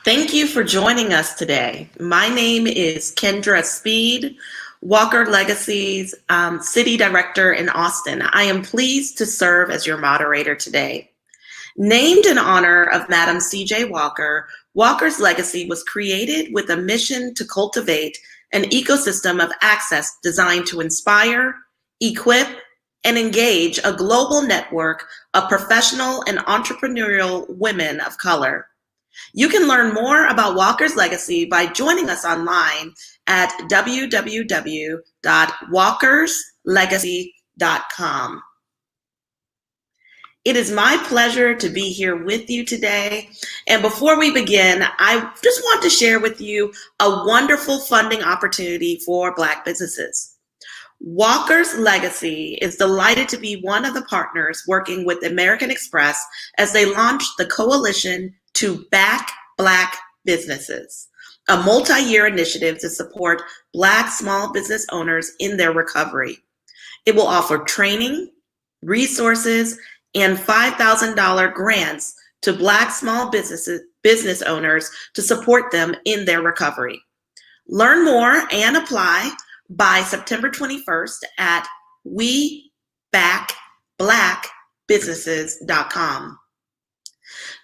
Thank you for joining us today. My name is Kendra Speed, Walker Legacy's City Director in Austin. I am pleased to serve as your moderator today. Named in honor of Madam C.J. Walker, Walker's Legacy was created with a mission to cultivate an ecosystem of access designed to inspire, equip, and engage a global network of professional and entrepreneurial women of color. You can learn more about Walker's Legacy by joining us online at www.walkerslegacy.com. It is my pleasure to be here with you today. And before we begin, I just want to share with you a wonderful funding opportunity for Black businesses. Walker's Legacy is delighted to be one of the partners working with American Express as they launch the Coalition to Back Black Businesses, a multi-year initiative to support Black small business owners in their recovery. It will offer training, resources, and $5,000 grants to Black small business owners to support them in their recovery. Learn more and apply by September 21st at webackblackbusinesses.com.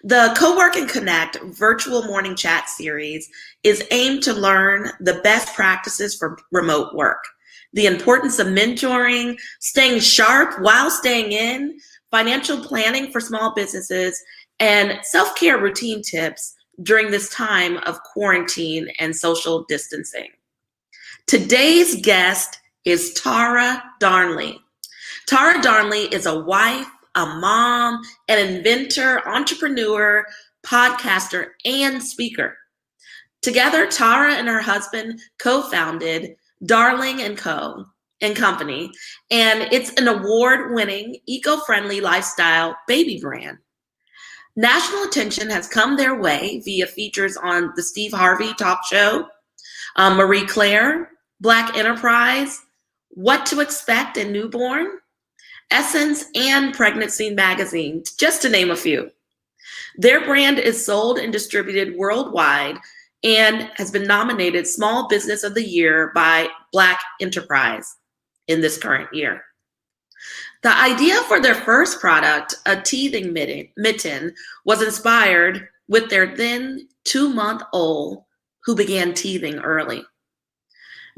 The Cowork and Connect virtual morning chat series is aimed to learn the best practices for remote work, the importance of mentoring, staying sharp while staying in, financial planning for small businesses, and self-care routine tips during this time of quarantine and social distancing. Today's guest is Tara Darnley. Tara Darnley is a wife, a mom, an inventor, entrepreneur, podcaster, and speaker. Together, Tara and her husband co-founded Darling & Co. and Company, and it's an award-winning, eco-friendly lifestyle baby brand. National attention has come their way via features on the Steve Harvey Talk Show, Marie Claire, Black Enterprise, What to Expect in Newborn, Essence, and Pregnancy Magazine, just to name a few. Their brand is sold and distributed worldwide and has been nominated Small Business of the Year by Black Enterprise in this current year. The idea for their first product, a teething mitten, was inspired with their then 2-month-old who began teething early.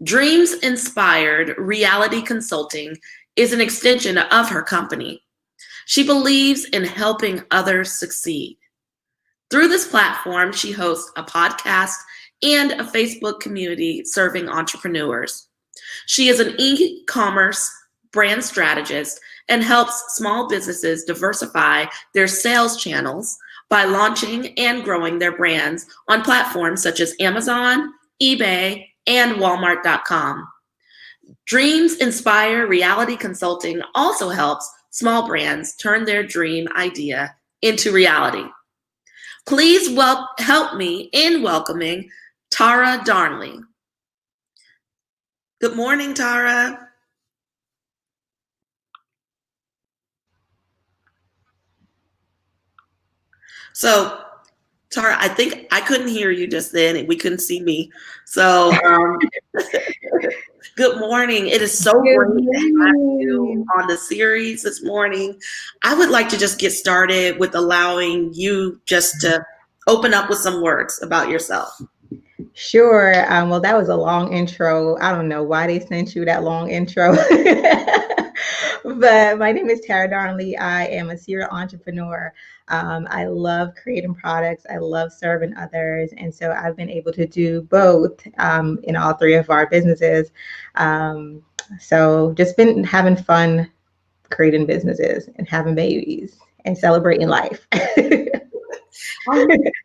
Dreams Inspired Reality Consulting is an extension of her company. She believes in helping others succeed. Through this platform, she hosts a podcast and a Facebook community serving entrepreneurs. She is an e-commerce brand strategist and helps small businesses diversify their sales channels by launching and growing their brands on platforms such as Amazon, eBay, and Walmart.com. Dreams Inspire Reality Consulting also helps small brands turn their dream idea into reality. Please help me in welcoming Tara Darnley. Good morning, Tara. So, Tara, I think I couldn't hear you just then, and we couldn't see me. So, good morning. It is so great to have you on the series this morning. I would like to just get started with allowing you just to open up with some words about yourself. Sure. Well, that was a long intro. I don't know why they sent you that long intro. But my name is Tara Darnley. I am a serial entrepreneur. I love creating products. I love serving others. And so I've been able to do both in all three of our businesses. So just been having fun creating businesses and having babies and celebrating life.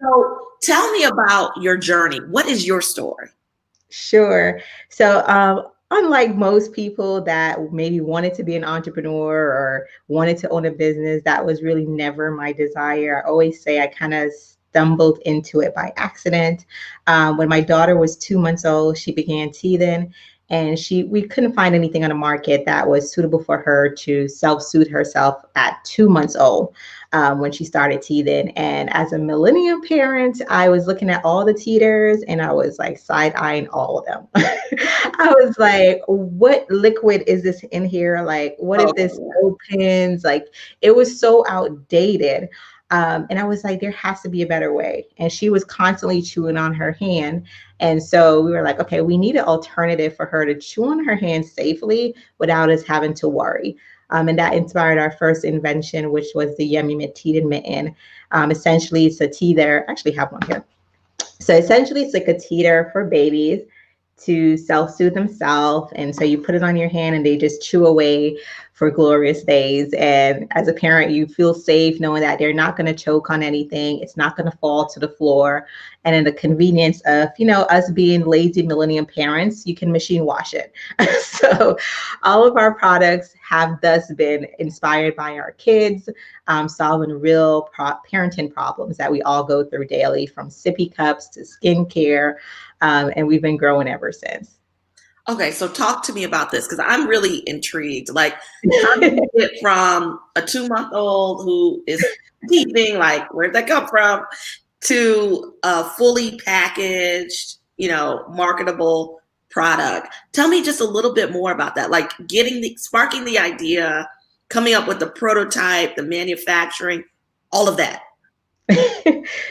So tell me about your journey. What is your story? Sure. So unlike most people that maybe wanted to be an entrepreneur or wanted to own a business, that was really never my desire. I always say I kind of stumbled into it by accident. When my daughter was 2 months old, she began teething, and we couldn't find anything on the market that was suitable for her to self-soothe herself at 2 months old. when she started teething. And as a millennial parent, I was looking at all the teeters and I was like side eyeing all of them. I was like, what liquid is this in here? Like, what if this opens? Like, it was so outdated. And I was like, there has to be a better way. And she was constantly chewing on her hand. And so we were like, okay, we need an alternative for her to chew on her hand safely without us having to worry. And that inspired our first invention, which was the Yummy Mint Teeted Mitten. Essentially, it's a teether. I actually have one here. So essentially, it's like a teeter for babies to self-soothe themselves. And so you put it on your hand and they just chew away for glorious days. And as a parent, you feel safe knowing that they're not going to choke on anything. It's not going to fall to the floor. And in the convenience of, us being lazy millennium parents, you can machine wash it. So all of our products have thus been inspired by our kids, solving real parenting problems that we all go through daily, from sippy cups to skincare. And we've been growing ever since. Okay, so talk to me about this, because I'm really intrigued. Like, how do you get from a 2-month-old who is teething, like, where'd that come from, to a fully packaged, marketable product? Tell me just a little bit more about that. Like, sparking the idea, coming up with the prototype, the manufacturing, all of that.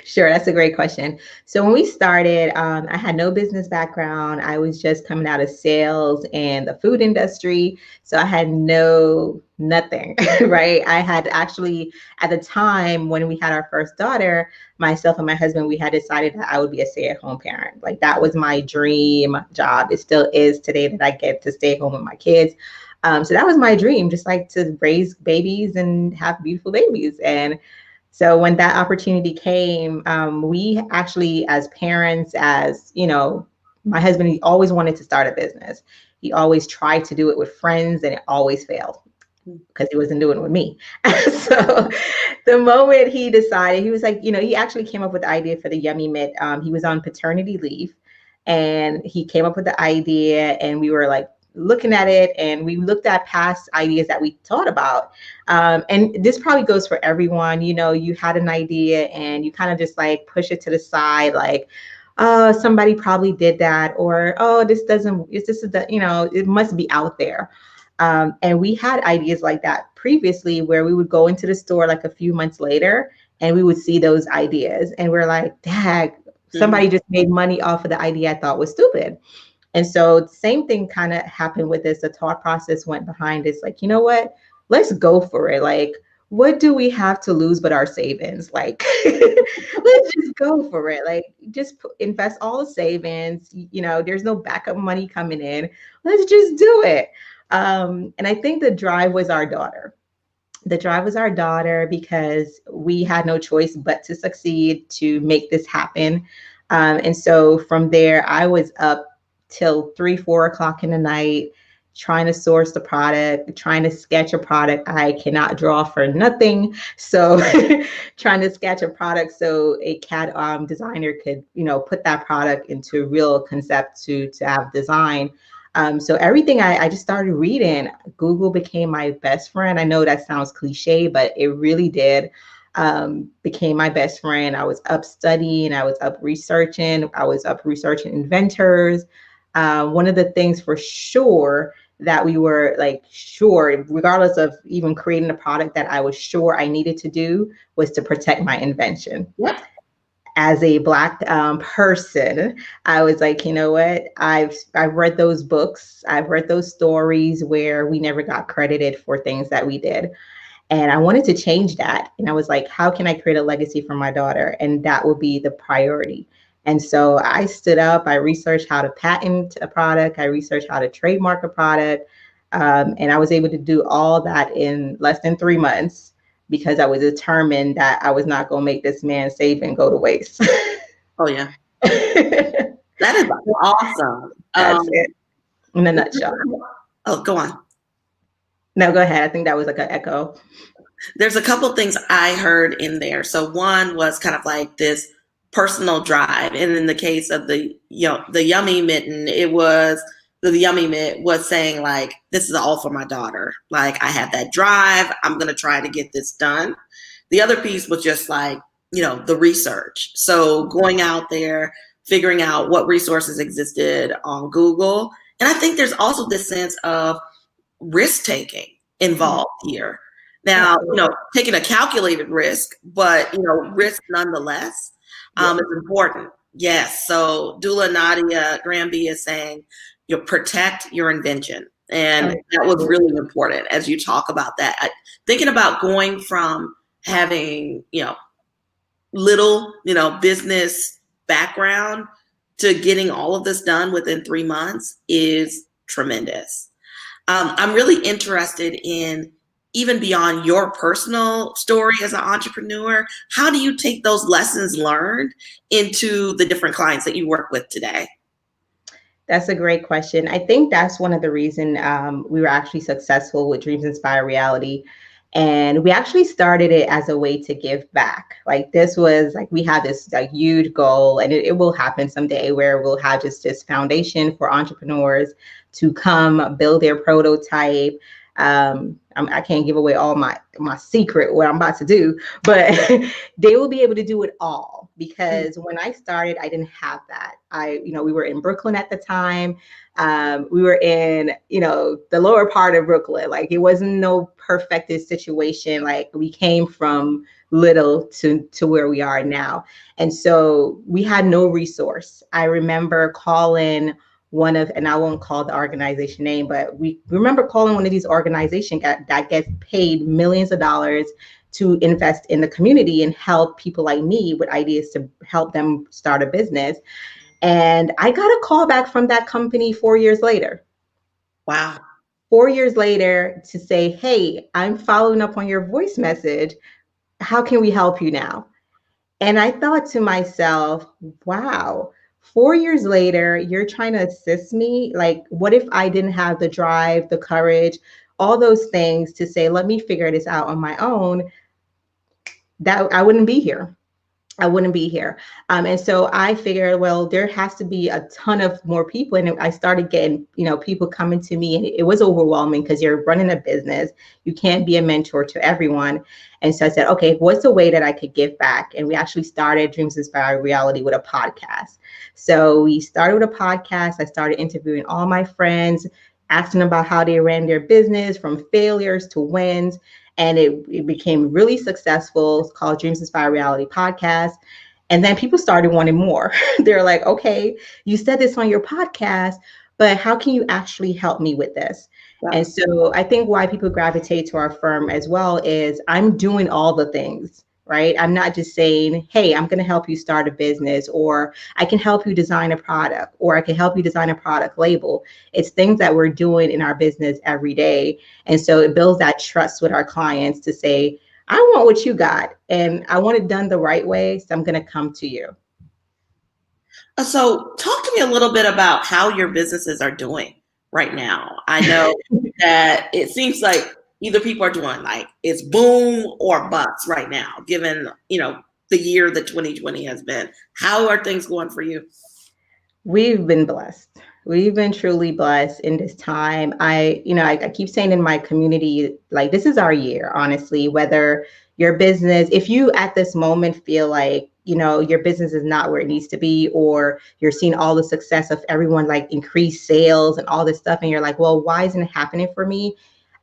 Sure, that's a great question. So when we started, I had no business background. I was just coming out of sales and the food industry. So I had nothing, right? I had actually, at the time when we had our first daughter, myself and my husband, we had decided that I would be a stay-at-home parent. Like, that was my dream job. It still is today, that I get to stay home with my kids. So that was my dream, just like to raise babies and have beautiful babies. And so when that opportunity came, we actually, as parents, my husband, he always wanted to start a business. He always tried to do it with friends and it always failed because he wasn't doing it with me. So the moment he decided, he was like, he actually came up with the idea for the Yummy Mint. He was on paternity leave and he came up with the idea, and we were like, looking at it, and we looked at past ideas that we thought about. And this probably goes for everyone. You had an idea and you kind of just like push it to the side, like, oh, somebody probably did that, or, oh, it must be out there. And we had ideas like that previously, where we would go into the store like a few months later and we would see those ideas and we're like, dag, somebody just made money off of the idea I thought was stupid. And so the same thing kind of happened with this. The thought process went behind this, like, you know what? Let's go for it. Like, what do we have to lose but our savings? Like, let's just go for it. Like, just invest all the savings. There's no backup money coming in. Let's just do it. And I think the drive was our daughter. The drive was our daughter because we had no choice but to succeed, to make this happen. And so from there, I was up till 3-4 o'clock in the night, trying to source the product, trying to sketch a product. I cannot draw for nothing. So trying to sketch a product so a CAD designer could, put that product into real concept to have design. So everything I just started reading. Google became my best friend. I know that sounds cliche, but it really did. Became my best friend. I was up studying, I was up researching inventors. One of the things for sure that we were like sure, regardless of even creating a product, that I was sure I needed to do was to protect my invention. Yep. As a Black person, I was like, you know what? I've read those books. I've read those stories where we never got credited for things that we did. And I wanted to change that. And I was like, how can I create a legacy for my daughter? And that will be the priority. And so I stood up, I researched how to patent a product, I researched how to trademark a product. And I was able to do all that in less than 3 months because I was determined that I was not going to make this man save and go to waste. Oh, yeah. That is awesome. That's it in a nutshell. Oh, go on. No, go ahead. I think that was like an echo. There's a couple things I heard in there. So one was kind of like this personal drive. And in the case of the Yummy Mitten, it was the Yummy Mint was saying like, this is all for my daughter. Like, I have that drive. I'm going to try to get this done. The other piece was just like, the research. So going out there, figuring out what resources existed on Google. And I think there's also this sense of risk taking involved here. Now, taking a calculated risk, but risk nonetheless is important. Yes. So Dula Nadia Granby is saying you protect your invention. And that was really important as you talk about that. Thinking about going from having, little, business background to getting all of this done within 3 months is tremendous. I'm really interested in, even beyond your personal story as an entrepreneur, how do you take those lessons learned into the different clients that you work with today? That's a great question. I think that's one of the reasons we were actually successful with Dreams Inspire Reality. And we actually started it as a way to give back. Like this was like, we had this like huge goal, and it will happen someday where we'll have just this foundation for entrepreneurs to come build their prototype. I can't give away all my secret, what I'm about to do, but they will be able to do it all, because when I started, I didn't have that. We were in Brooklyn at the time. We were in, the lower part of Brooklyn. Like it wasn't no perfected situation. Like we came from little to where we are now. And so we had no resource. I remember calling and I won't call the organization name, but we remember calling one of these organizations that gets paid millions of dollars to invest in the community and help people like me with ideas to help them start a business. And I got a call back from that company 4 years later. Wow. 4 years later to say, hey, I'm following up on your voice message. How can we help you now? And I thought to myself, wow, 4 years later, you're trying to assist me. Like, what if I didn't have the drive, the courage, all those things to say, let me figure this out on my own? That I wouldn't be here. And so I figured, well, there has to be a ton of more people. And I started getting, people coming to me, and it was overwhelming because you're running a business. You can't be a mentor to everyone. And so I said, okay, what's a way that I could give back? And we actually started Dreams Inspire Reality with a podcast. So we started with a podcast. I started interviewing all my friends, asking about how they ran their business from failures to wins. And it became really successful. It's called Dreams Inspire Reality Podcast. And then people started wanting more. They're like, okay, you said this on your podcast, but how can you actually help me with this? Wow. And so I think why people gravitate to our firm as well is I'm doing all the things, right? I'm not just saying, hey, I'm going to help you start a business, or I can help you design a product, or I can help you design a product label. It's things that we're doing in our business every day. And so it builds that trust with our clients to say, I want what you got, and I want it done the right way. So I'm going to come to you. So talk to me a little bit about how your businesses are doing right now. I know that it seems like either people are doing like it's boom or bust right now, given, the year that 2020 has been. How are things going for you? We've been blessed. We've been truly blessed in this time. I keep saying in my community, like, this is our year, honestly, whether your business, if you at this moment feel like, your business is not where it needs to be, or you're seeing all the success of everyone, like increased sales and all this stuff, and you're like, well, why isn't it happening for me?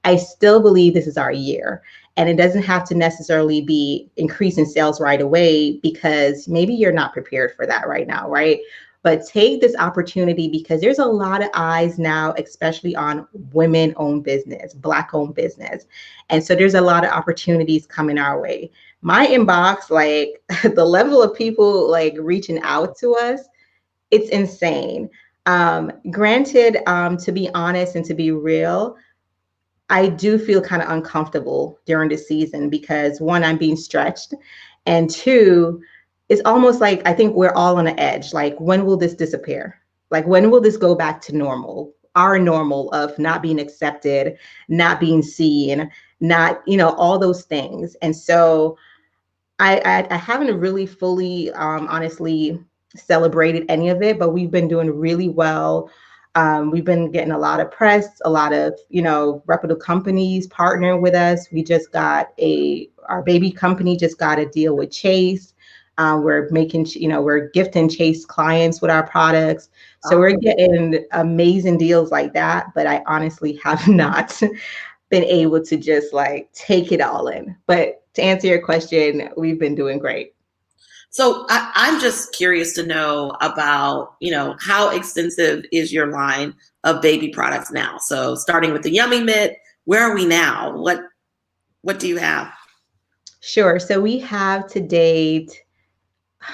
I still believe this is our year. And it doesn't have to necessarily be increase in sales right away, because maybe you're not prepared for that right now, right? But take this opportunity, because there's a lot of eyes now, especially on women-owned business, Black-owned business. And so there's a lot of opportunities coming our way. My inbox, like the level of people like reaching out to us, it's insane. Granted, to be honest and to be real, I do feel kind of uncomfortable during this season because, one, I'm being stretched, and two, it's almost like I think we're all on the edge. Like, when will this disappear? Like, when will this go back to normal? Our normal of not being accepted, not being seen, not, all those things. And so I haven't really fully, honestly, celebrated any of it, but we've been doing really well. We've been getting a lot of press, a lot of, reputable companies partnering with us. We just got a our baby company just got a deal with Chase. We're making, we're gifting Chase clients with our products. So we're getting amazing deals like that. But I honestly have not been able to just like take it all in. But to answer your question, we've been doing great. So I'm just curious to know about, how extensive is your line of baby products now? So starting with the Yummy Mitt, where are we now? What do you have? Sure. So we have to date,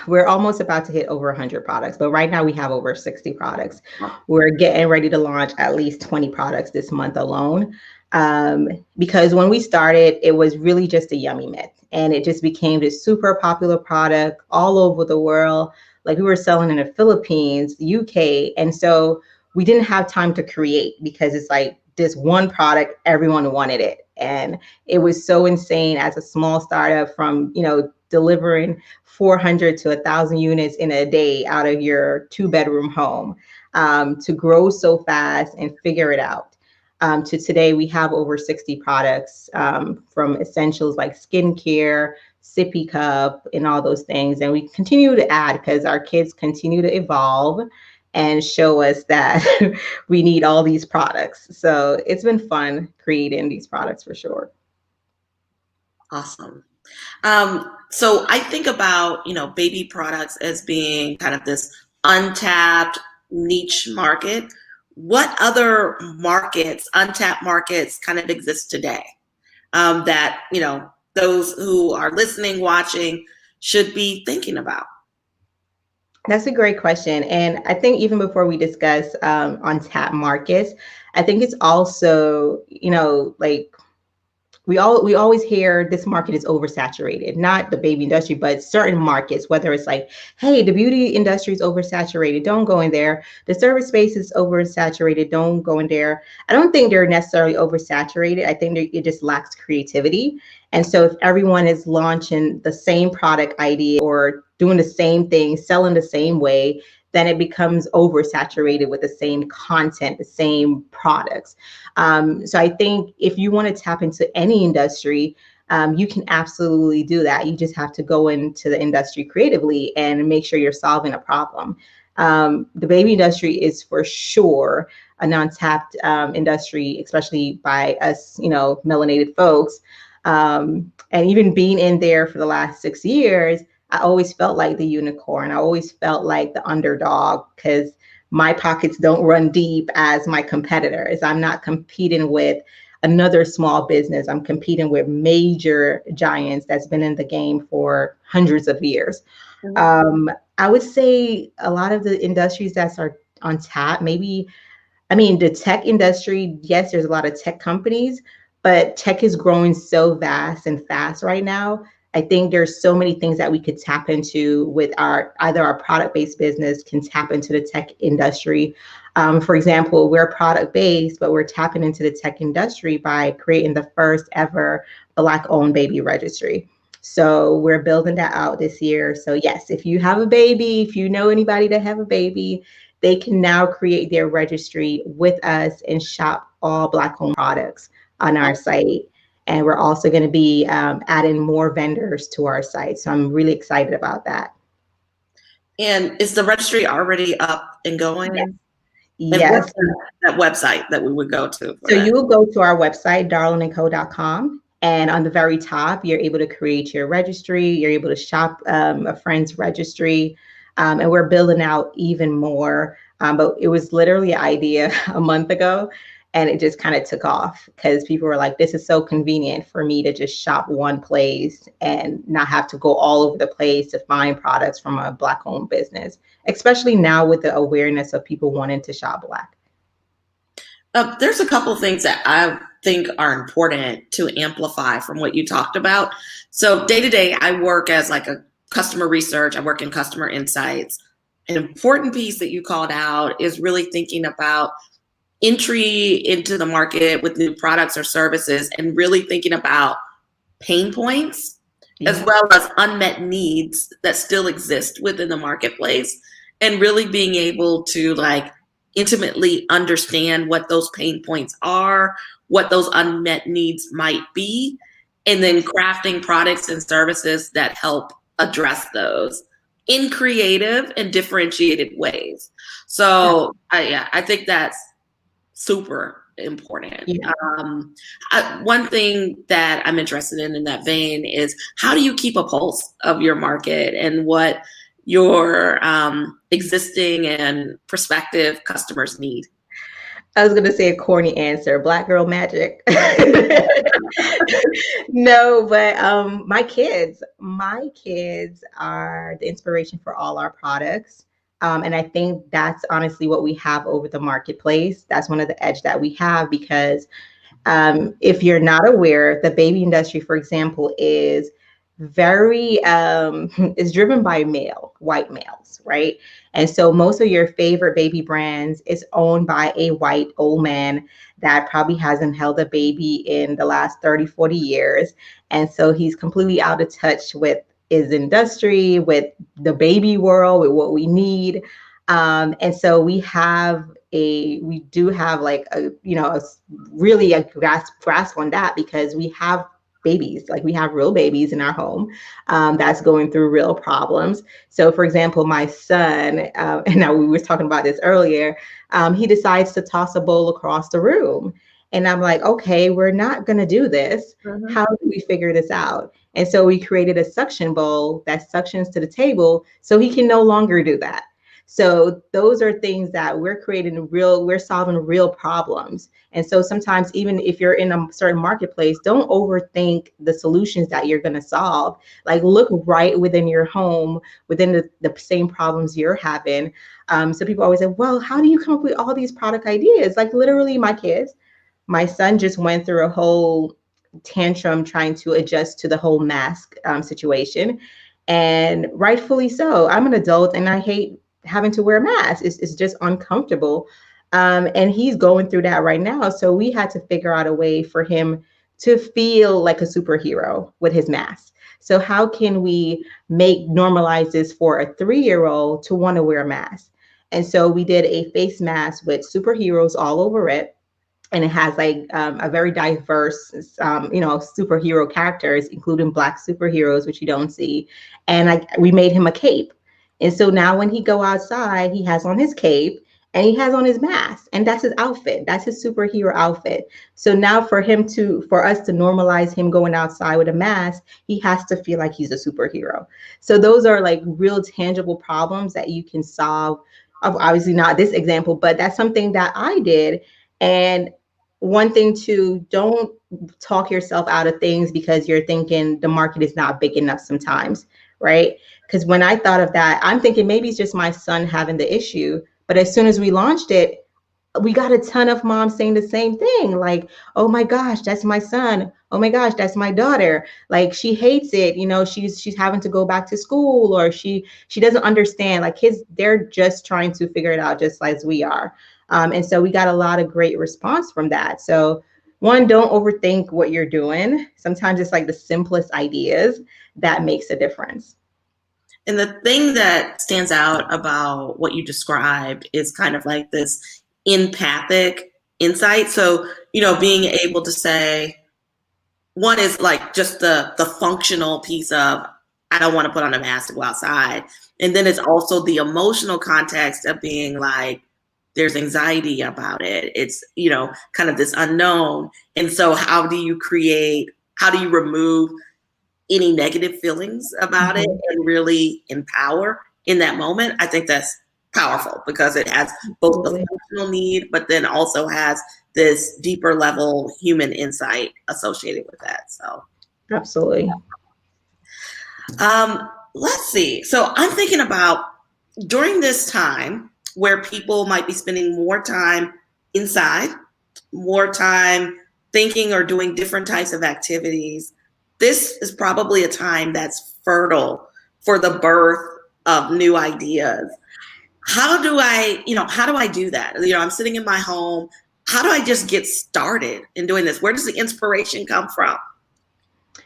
we're almost about to hit over 100 products, but right now we have over 60 products. We're getting ready to launch at least 20 products this month alone. Because when we started, it was really just a Yummy Mitt, and it just became this super popular product all over the world. Like we were selling in the Philippines, UK. And so we didn't have time to create because it's like this one product, everyone wanted it. And it was so insane as a small startup from, delivering 400 to 1,000 units in a day out of your 2-bedroom home, to grow so fast and figure it out. To today, we have over 60 products, from essentials like skincare, sippy cup, and all those things. And we continue to add because our kids continue to evolve and show us that we need all these products. So it's been fun creating these products for sure. Awesome. So I think about, baby products as being kind of this untapped niche market. What other markets, untapped markets, kind of exist today, that, those who are listening, watching should be thinking about? That's a great question. And I think even before we discuss untapped markets, I think it's also, like we always hear this market is oversaturated, not the baby industry, but certain markets, whether it's like, hey, the beauty industry is oversaturated, don't go in there. The service space is oversaturated, don't go in there. I don't think they're necessarily oversaturated. I think it just lacks creativity. And so if everyone is launching the same product idea or doing the same thing, selling the same way, then it becomes oversaturated with the same content, the same products. So I think if you want to tap into any industry, you can absolutely do that. You just have to go into the industry creatively and make sure you're solving a problem. The baby industry is for sure an untapped industry, especially by us, melanated folks. And even being in there for the last 6 years, I always felt like the unicorn. I always felt like the underdog because my pockets don't run deep as my competitors. I'm not competing with another small business. I'm competing with major giants that's been in the game for hundreds of years. I would say a lot of the industries that are on tap, the tech industry, yes, there's a lot of tech companies, but tech is growing so vast and fast right now. I think there's so many things that we could tap into with either our product-based business can tap into the tech industry. For example, we're product-based, but we're tapping into the tech industry by creating the first ever Black-owned baby registry. So we're building that out this year. So yes, if you have a baby, if you know anybody that have a baby, they can now create their registry with us and shop all Black-owned products on our site. And we're also going to be adding more vendors to our site. So I'm really excited about that. And is the registry already up and going? Yes. And what's that website that we would go to? So you will go to our website, darlinandco.com. And on the very top, you're able to create your registry. You're able to shop a friend's registry. And we're building out even more. But it was literally an idea a month ago. And it just kind of took off because people were like, this is so convenient for me to just shop one place and not have to go all over the place to find products from a Black-owned business, especially now with the awareness of people wanting to shop Black. There's a couple of things that I think are important to amplify from what you talked about. So day to day, I work as like a customer research. I work in customer insights. An important piece that you called out is really thinking about entry into the market with new products or services and really thinking about pain points as well as unmet needs that still exist within the marketplace, and really being able to like intimately understand what those pain points are, what those unmet needs might be, and then crafting products and services that help address those in creative and differentiated ways. So I think that's super important. Yeah. One thing that I'm interested in that vein is, how do you keep a pulse of your market and what your existing and prospective customers need? I was gonna say a corny answer, Black girl magic. No, but my kids are the inspiration for all our products. And I think that's honestly what we have over the marketplace. That's one of the edge that we have because if you're not aware, the baby industry, for example, is very is driven by white males, right? And so most of your favorite baby brands is owned by a white old man that probably hasn't held a baby in the last 30, 40 years. And so he's completely out of touch with his industry, with the baby world, with what we need. And so we do have like really a grasp on that because we have babies, like we have real babies in our home that's going through real problems. So for example, my son, and now we were talking about this earlier, he decides to toss a bowl across the room. And I'm like, okay, we're not going to do this. Mm-hmm. How do we figure this out? And so we created a suction bowl that suctions to the table so he can no longer do that. So those are things that we're solving real problems. And so sometimes even if you're in a certain marketplace, don't overthink the solutions that you're going to solve. Like look right within your home, within the same problems you're having. So people always say, well, how do you come up with all these product ideas? Like literally my son just went through a whole tantrum trying to adjust to the whole mask situation. And rightfully so. I'm an adult and I hate having to wear a mask. It's just uncomfortable. And he's going through that right now. So we had to figure out a way for him to feel like a superhero with his mask. So how can we normalize this for a 3-year-old to want to wear a mask? And so we did a face mask with superheroes all over it. And it has like a very diverse, superhero characters, including Black superheroes, which you don't see. And we made him a cape. And so now when he go outside, he has on his cape and he has on his mask, and that's his outfit. That's his superhero outfit. So now for us to normalize him going outside with a mask, he has to feel like he's a superhero. So those are like real tangible problems that you can solve. Obviously not this example, but that's something that I did. And one thing too, don't talk yourself out of things because you're thinking the market is not big enough sometimes, right? Because when I thought of that, I'm thinking maybe it's just my son having the issue. But as soon as we launched it, we got a ton of moms saying the same thing. Like, oh my gosh, that's my son. Oh my gosh, that's my daughter. Like she hates it. You know, she's having to go back to school, or she doesn't understand. Like kids, they're just trying to figure it out just as we are. And so we got a lot of great response from that. So one, don't overthink what you're doing. Sometimes it's like the simplest ideas that makes a difference. And the thing that stands out about what you described is kind of like this empathic insight. So, being able to say, one is like just the functional piece of, I don't want to put on a mask to go outside. And then it's also the emotional context of being like, there's anxiety about it. It's, kind of this unknown. And so how do you remove any negative feelings about it and really empower in that moment? I think that's powerful because it has both the functional need, but then also has this deeper level human insight associated with that. So absolutely. Let's see. So I'm thinking about during this time where people might be spending more time inside, more time thinking or doing different types of activities. This is probably a time that's fertile for the birth of new ideas. How do I do that? I'm sitting in my home. How do I just get started in doing this? Where does the inspiration come from?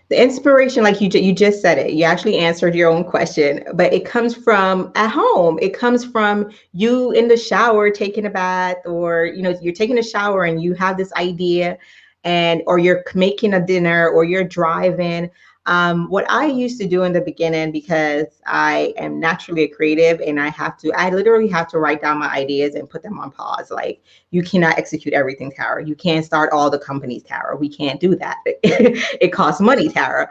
The inspiration, like you just said it, you actually answered your own question, but it comes from at home. It comes from you in the shower, taking a bath, or, you're taking a shower and you have this idea. and or you're making a dinner or you're driving. What I used to do in the beginning, because I am naturally a creative and I literally have to write down my ideas and put them on pause. Like, you cannot execute everything, Tara. You can't start all the companies, Tara. We can't do that. It costs money, Tara.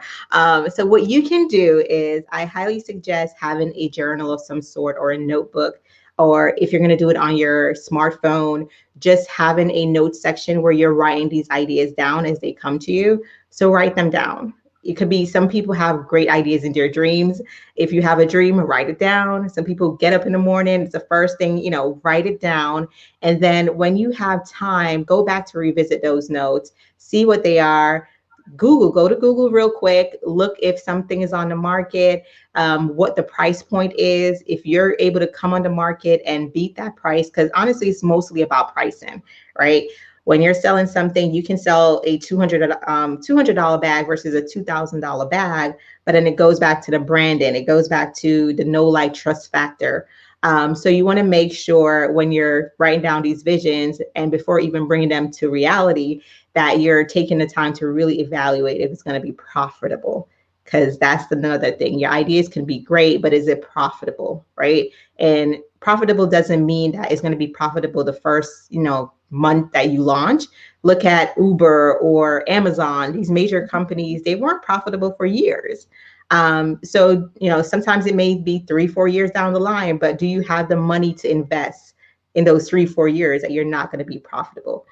So what you can do is, I highly suggest having a journal of some sort or a notebook, or if you're going to do it on your smartphone, just having a note section where you're writing these ideas down as they come to you. So write them down. It could be, some people have great ideas in their dreams. If you have a dream, write it down. Some people get up in the morning, it's the first thing, write it down. And then when you have time, go back to revisit those notes, see what they are. Go to Google real quick, look if something is on the market, what the price point is, if you're able to come on the market and beat that price, because honestly, it's mostly about pricing, right? When you're selling something, you can sell a $200 bag versus a $2,000 bag, but then it goes back to the branding, it goes back to the know, like, trust factor. So you want to make sure when you're writing down these visions and before even bringing them to reality, that you're taking the time to really evaluate if it's going to be profitable. Because that's another thing. Your ideas can be great, but is it profitable, right? And profitable doesn't mean that it's going to be profitable the first, month that you launch. Look at Uber or Amazon. These major companies, they weren't profitable for years. So, sometimes it may be 3-4 years down the line, but do you have the money to invest in those 3-4 years that you're not going to be profitable?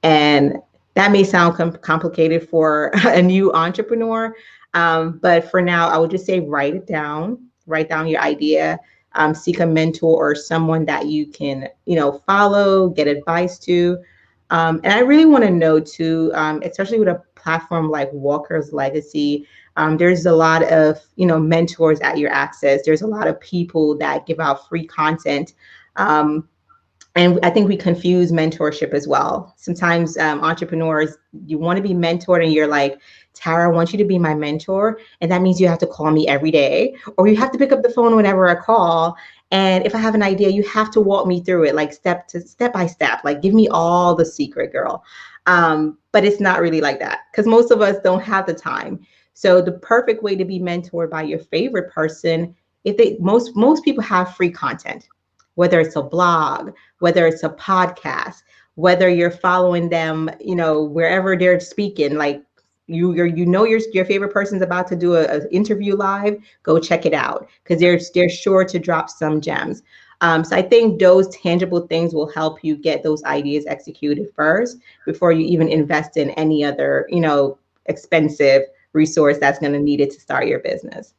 And that may sound complicated for a new entrepreneur, but for now, I would just say write down your idea, seek a mentor or someone that you can, follow, get advice to. And I really want to know too, especially with a platform like Walker's Legacy, there's a lot of, mentors at your access. There's a lot of people that give out free content. And I think we confuse mentorship as well. Sometimes entrepreneurs, you want to be mentored and you're like, Tara, I want you to be my mentor. And that means you have to call me every day, or you have to pick up the phone whenever I call. And if I have an idea, you have to walk me through it, like step by step, like give me all the secret, girl. But it's not really like that, because most of us don't have the time. So the perfect way to be mentored by your favorite person, most people have free content, whether it's a blog, whether it's a podcast, whether you're following them, wherever they're speaking, like your favorite person's about to do an interview live, go check it out, because they're sure to drop some gems. So I think those tangible things will help you get those ideas executed first before you even invest in any other, expensive resource that's going to need it to start your business.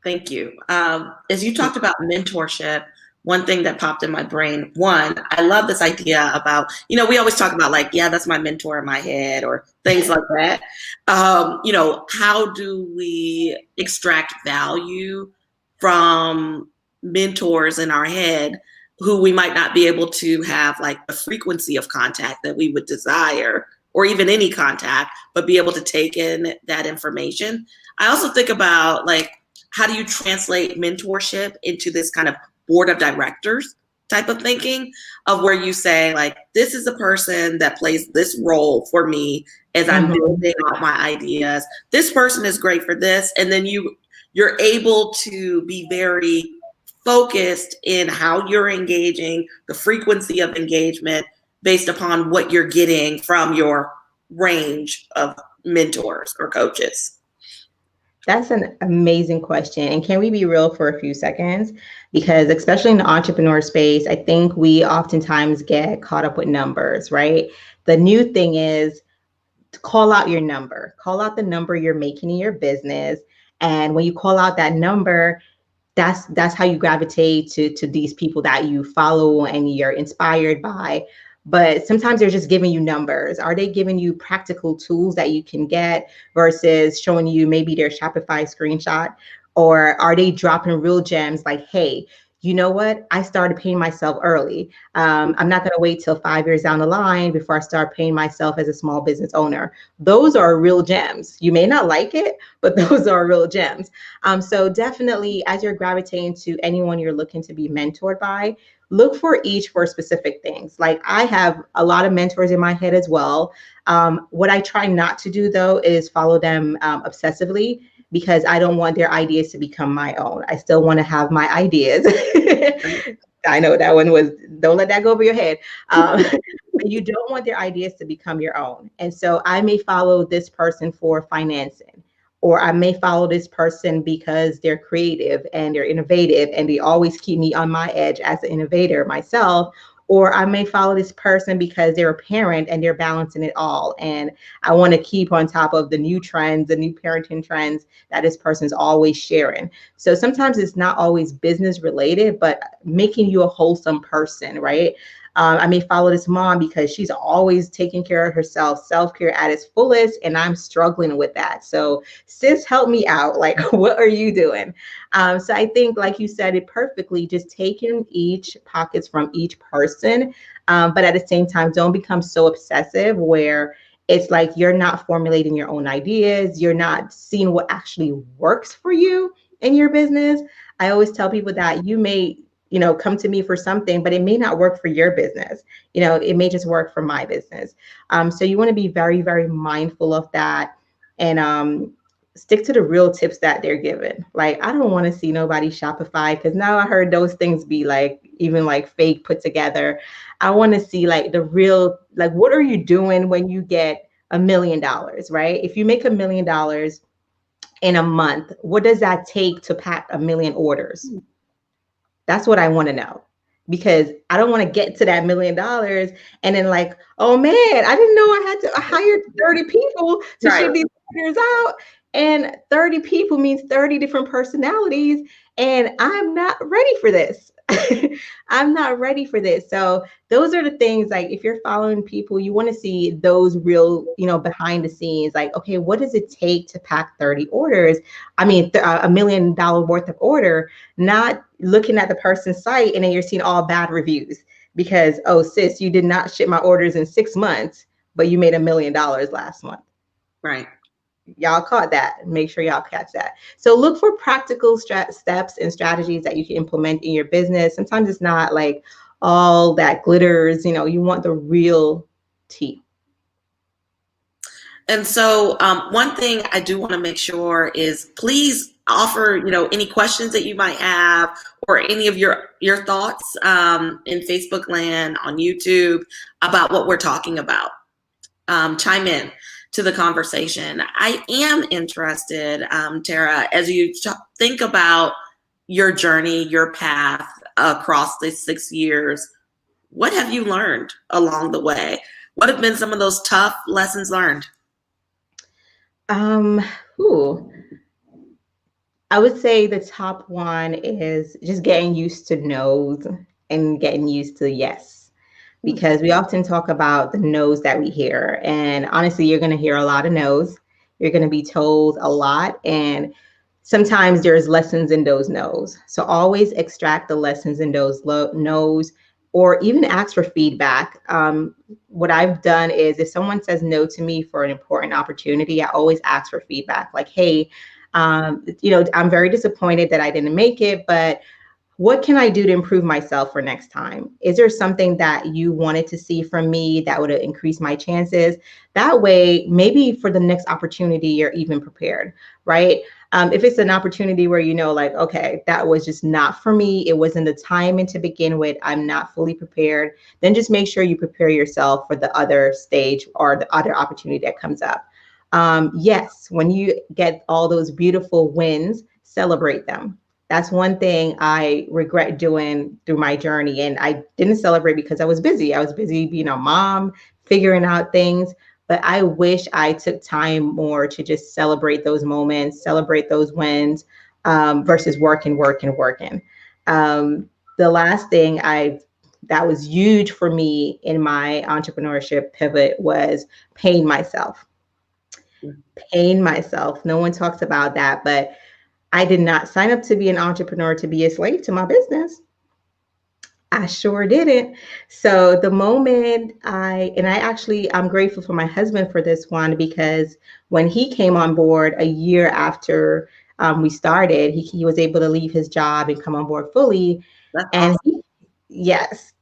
Thank you. As you talked about mentorship, one thing that popped in my brain, I love this idea about, we always talk about like, yeah, that's my mentor in my head or things like that. How do we extract value from mentors in our head who we might not be able to have like the frequency of contact that we would desire, or even any contact, but be able to take in that information? I also think about like, how do you translate mentorship into this kind of board of directors type of thinking, of where you say like, this is a person that plays this role for me as I'm building out my ideas. This person is great for this. And then you're able to be very focused in how you're engaging, the frequency of engagement based upon what you're getting from your range of mentors or coaches. That's an amazing question. And can we be real for a few seconds? Because especially in the entrepreneur space, I think we oftentimes get caught up with numbers, right? The new thing is to call out your number, call out the number you're making in your business. And when you call out that number, that's how you gravitate to these people that you follow and you're inspired by. But sometimes they're just giving you numbers. Are they giving you practical tools that you can get versus showing you maybe their Shopify screenshot? Or are they dropping real gems like, hey, you know what? I started paying myself early. I'm not going to wait till 5 years down the line before I start paying myself as a small business owner. Those are real gems. You may not like it, but those are real gems. So definitely, as you're gravitating to anyone you're looking to be mentored by, look for each for specific things. Like I have a lot of mentors in my head as well. What I try not to do though is follow them obsessively, because I don't want their ideas to become my own. I still want to have my ideas. I know that one was, don't let that go over your head. But you don't want their ideas to become your own. And so I may follow this person for financing, or I may follow this person because they're creative and they're innovative and they always keep me on my edge as an innovator myself. Or I may follow this person because they're a parent and they're balancing it all. And I want to keep on top of the new trends, the new parenting trends that this person's always sharing. So sometimes it's not always business related, but making you a wholesome person, right? I may follow this mom because she's always taking care of herself, self-care at its fullest, and I'm struggling with that. So sis, help me out. Like, what are you doing? So I think, like you said it perfectly, just taking each pockets from each person, but at the same time, don't become so obsessive where it's like you're not formulating your own ideas, you're not seeing what actually works for you in your business. I always tell people that you may, come to me for something, but it may not work for your business. It may just work for my business. So you want to be very, very mindful of that, and stick to the real tips that they're given. Like, I don't want to see nobody Shopify, because now I heard those things be like even like fake put together. I want to see like the real, like, what are you doing when you get $1 million, right? If you make $1 million in a month, what does that take to pack 1 million orders? That's what I want to know, because I don't want to get to that $1 million and then like, oh man, I didn't know I had to hire 30 people to ship these orders out. And 30 people means 30 different personalities. And I'm not ready for this. I'm not ready for this. So those are the things, like if you're following people, you want to see those real, behind the scenes, like, okay, what does it take to pack 30 orders? I mean, $1 million worth of order, not looking at the person's site and then you're seeing all bad reviews because, oh, sis, you did not ship my orders in 6 months, but you made $1 million last month. Right. Y'all caught that. Make sure y'all catch that. So look for practical steps and strategies that you can implement in your business. Sometimes it's not like all that glitters, you want the real tea. And so one thing I do want to make sure is please offer, any questions that you might have or any of your thoughts in Facebook land, on YouTube, about what we're talking about. Chime in to the conversation. I am interested, Tara, as you think about your journey, your path across these 6 years, what have you learned along the way? What have been some of those tough lessons learned? I would say the top one is just getting used to no's and getting used to yes, because we often talk about the no's that we hear. And honestly, you're going to hear a lot of no's. You're going to be told a lot. And sometimes there's lessons in those no's. So always extract the lessons in those no's, or even ask for feedback. What I've done is if someone says no to me for an important opportunity, I always ask for feedback. Like, hey, I'm very disappointed that I didn't make it, but what can I do to improve myself for next time? Is there something that you wanted to see from me that would increase my chances? That way, maybe for the next opportunity, you're even prepared, right? If it's an opportunity where like, okay, that was just not for me, it wasn't the timing to begin with, I'm not fully prepared, then just make sure you prepare yourself for the other stage or the other opportunity that comes up. Yes, when you get all those beautiful wins, celebrate them. That's one thing I regret doing through my journey. And I didn't celebrate because I was busy. I was busy being a mom, figuring out things. But I wish I took time more to just celebrate those moments, celebrate those wins, versus working. The last thing that was huge for me in my entrepreneurship pivot was paying myself. No one talks about that, but I did not sign up to be an entrepreneur to be a slave to my business. I sure didn't. So the moment I'm grateful for my husband for this one, because when he came on board a year after we started, he was able to leave his job and come on board fully. That's And awesome. yes,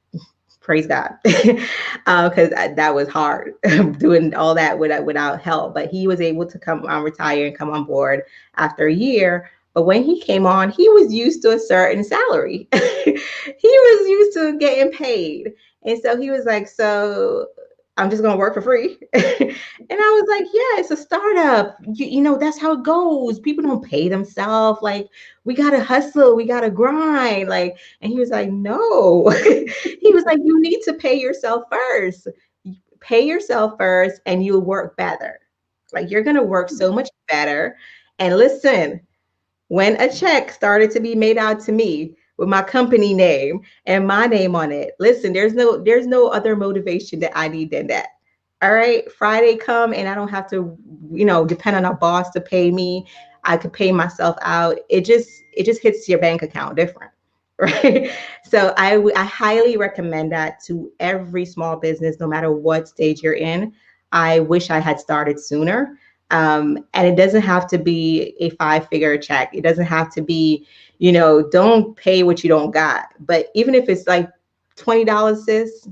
praise God, because that was hard doing all that without help. But he was able to come on, retire, and come on board after a year. But when he came on, he was used to a certain salary. He was used to getting paid, and so he was like, "So I'm just gonna work for free." And I was like, "Yeah, it's a startup. That's how it goes. People don't pay themselves. Like, we gotta hustle, we gotta grind. Like." And he was like, "No." He was like, "You need to pay yourself first. Pay yourself first, and you'll work better. Like, you're gonna work so much better." And listen, when a check started to be made out to me with my company name and my name on it, listen, there's no other motivation that I need than that. All right, Friday come and I don't have to, depend on a boss to pay me. I could pay myself out. It just hits your bank account different. Right. So I highly recommend that to every small business, no matter what stage you're in. I wish I had started sooner. And it doesn't have to be a 5-figure check. It doesn't have to be, don't pay what you don't got. But even if it's like $20, sis,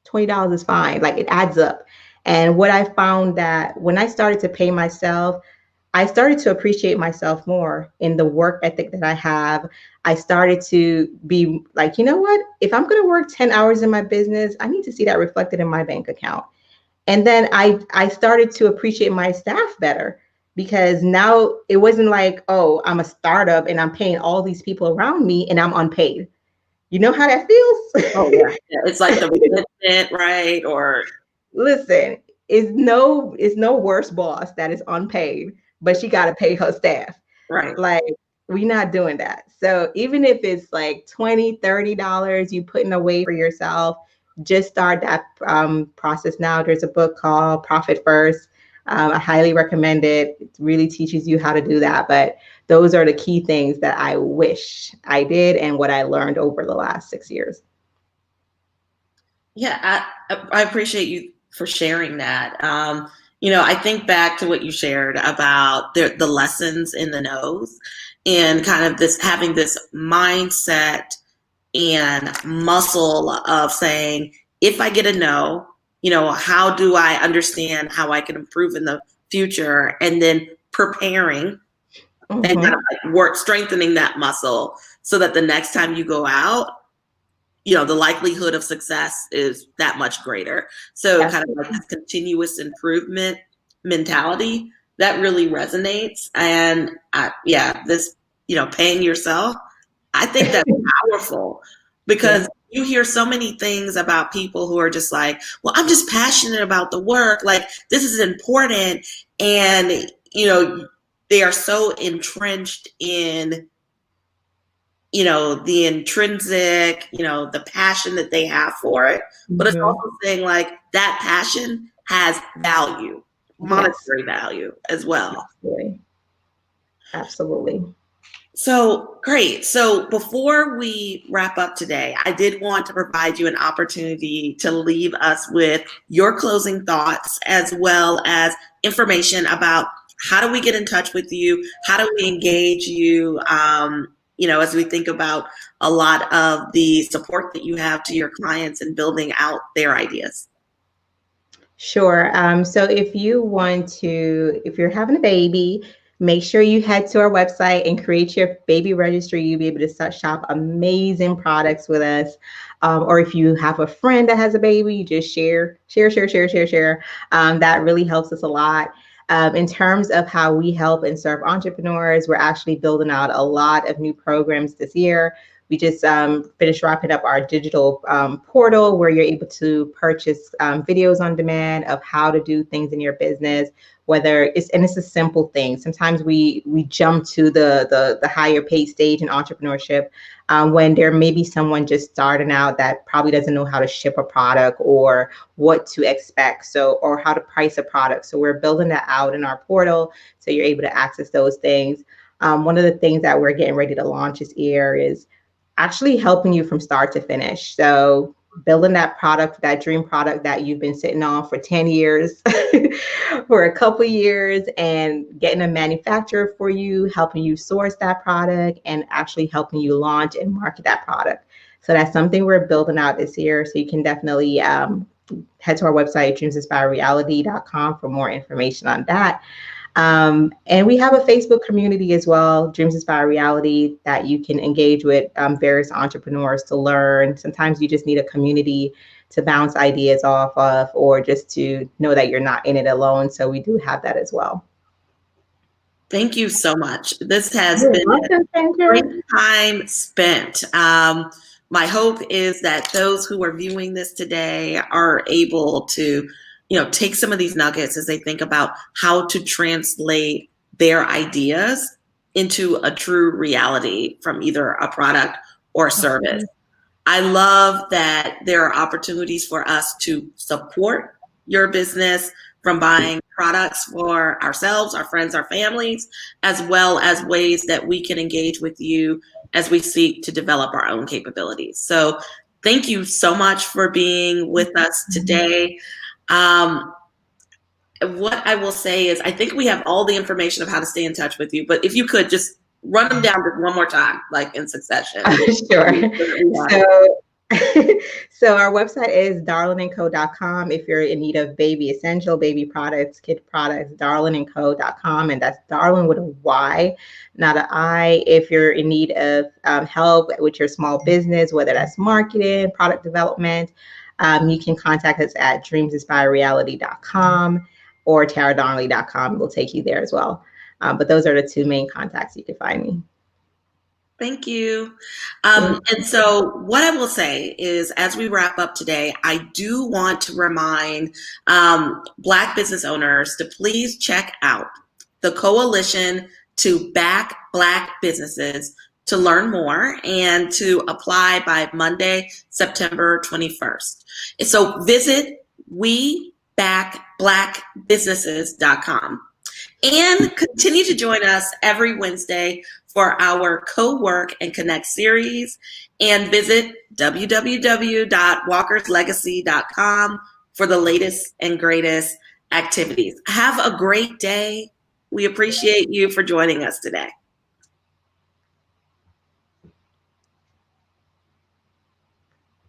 $20 is fine. Like, it adds up. And what I found that when I started to pay myself, I started to appreciate myself more in the work ethic that I have. I started to be like, you know what? If I'm going to work 10 hours in my business, I need to see that reflected in my bank account. And then I started to appreciate my staff better, because now it wasn't like, oh, I'm a startup and I'm paying all these people around me and I'm unpaid. You know how that Oh feels? yeah. Yeah. It's like the resentment, right? Or Listen, it's no worse boss that is unpaid, but she got to pay her staff. right. Like, we're not doing that. So even if it's like $20, $30 you putting away for yourself, just start that process now. There's a book called Profit First. I highly recommend it. It really teaches you how to do that. But those are the key things that I wish I did and what I learned over the last 6 years. Yeah, I appreciate you for sharing that. I think back to what you shared about the lessons in the nose, and kind of this having this mindset and muscle of saying, if I get a no, how do I understand how I can improve in the future? And then preparing and kind Mm-hmm. of like strengthening that muscle so that the next time you go out, the likelihood of success is that much greater. So kind of like Absolutely. this continuous improvement mentality that really resonates. And yeah, this, paying yourself, I think that's powerful, Yeah. because you hear so many things about people who are just like, well, I'm just passionate about the work. Like, this is important. And, they are so entrenched in, the intrinsic, the passion that they have for it. But it's Mm-hmm. also saying like that passion has value, Yes. monetary value as well. Absolutely. Absolutely. So great. So before we wrap up today, I did want to provide you an opportunity to leave us with your closing thoughts, as well as information about how do we get in touch with you? How do we engage you? As we think about a lot of the support that you have to your clients and building out their ideas. Sure. So if you're having a baby, make sure you head to our website and create your baby registry. You'll be able to start shop amazing products with us. Or if you have a friend that has a baby, you just share. That really helps us a lot. In terms of how we help and serve entrepreneurs, we're actually building out a lot of new programs this year. We just finished wrapping up our digital portal where you're able to purchase videos on demand of how to do things in your business. It's a simple thing. Sometimes we jump to the higher paid stage in entrepreneurship when there may be someone just starting out that probably doesn't know how to ship a product or what to expect, or how to price a product. So we're building that out in our portal so you're able to access those things. One of the things that we're getting ready to launch this year is actually helping you from start to finish. So building that product, that dream product that you've been sitting on for 10 years, for a couple years, and getting a manufacturer for you, helping you source that product, and actually helping you launch and market that product. So that's something we're building out this year. So you can definitely head to our website, dreamsinspirereality.com, for more information on that. And we have a Facebook community as well, Dreams Inspire Reality, that you can engage with various entrepreneurs to learn. Sometimes you just need a community to bounce ideas off of, or just to know that you're not in it alone. So we do have that as well. Thank you so much. This has been a great time spent. My hope is that those who are viewing this today are able to, take some of these nuggets as they think about how to translate their ideas into a true reality from either a product or a service. I love that there are opportunities for us to support your business, from buying products for ourselves, our friends, our families, as well as ways that we can engage with you as we seek to develop our own capabilities. So thank you so much for being with us today. What I will say is, I think we have all the information of how to stay in touch with you, but if you could just run them down just one more time, like in succession. Sure. So our website is darlinandco.com. If you're in need of baby essential, baby products, kid products, darlinandco.com. And that's Darlin with a Y, not an I. If you're in need of help with your small business, whether that's marketing, product development, you can contact us at dreamsinspirereality.com or taradarnley.com. We'll take you there as well. But those are the two main contacts you can find me. Thank you. And so what I will say is, as we wrap up today, I do want to remind Black business owners to please check out the Coalition to Back Black Businesses to learn more and to apply by Monday, September 21st. So visit webackblackbusinesses.com and continue to join us every Wednesday for our Co-Work and Connect series, and visit www.walkerslegacy.com for the latest and greatest activities. Have a great day. We appreciate you for joining us today.